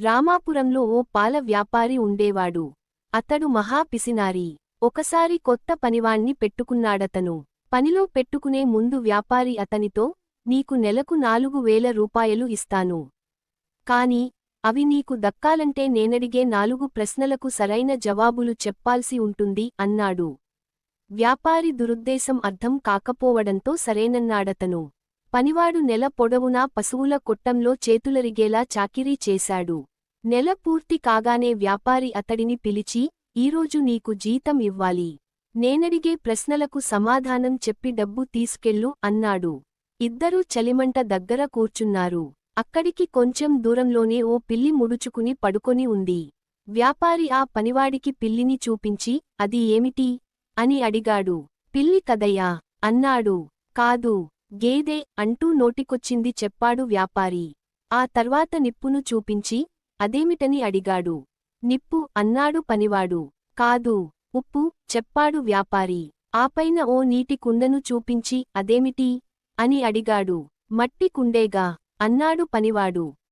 రామాపురంలో ఓ పాల వ్యాపారి ఉండేవాడు. అతడు మహా పిసినారి. ఒకసారి కొత్త పనివాణ్ణి పెట్టుకున్నాడతను. పనిలో పెట్టుకునే ముందు వ్యాపారి అతనితో, నీకు నెలకు 4,000 రూపాయలు ఇస్తాను. కాని, అవి నీకు దక్కాలంటే నేనడిగే 4 ప్రశ్నలకు సరైన జవాబులు చెప్పాల్సి ఉంటుంది అన్నాడు. వ్యాపారి దురుద్దేశం అర్థం కాకపోవడంతో సరేనన్నాడతను. పనివాడు నెల పొడవునా పశువుల కొట్టంలో చేతులరిగేలా చాకిరీ చేశాడు. నెల పూర్తి కాగానే వ్యాపారి అతడిని పిలిచి, ఈరోజు నీకు జీతం ఇవ్వాలి. నేనడిగే ప్రశ్నలకు సమాధానం చెప్పి డబ్బు తీసుకెళ్ళు అన్నాడు. ఇద్దరూ చలిమంట దగ్గర కూర్చున్నారు. అక్కడికి కొంచెం దూరంలోనే ఓ పిల్లి ముడుచుకుని పడుకొని ఉంది. వ్యాపారి ఆ పనివాడికి పిల్లిని చూపించి, అది ఏమిటి? అని అడిగాడు. పిల్లి కదయ్యా అన్నాడు. కాదు, గేదె అంటూ నోటికొచ్చింది చెప్పాడు వ్యాపారి. ఆ తర్వాత నిప్పును చూపించి, అదేమిటని అడిగాడు. నిప్పు అన్నాడు పనివాడు. కాదు, ఉప్పు చెప్పాడు వ్యాపారి. ఆపైన ఓ నీటి కుండను చూపించి అదేమిటి? అని అడిగాడు. మట్టి కుండేగా అన్నాడు పనివాడు.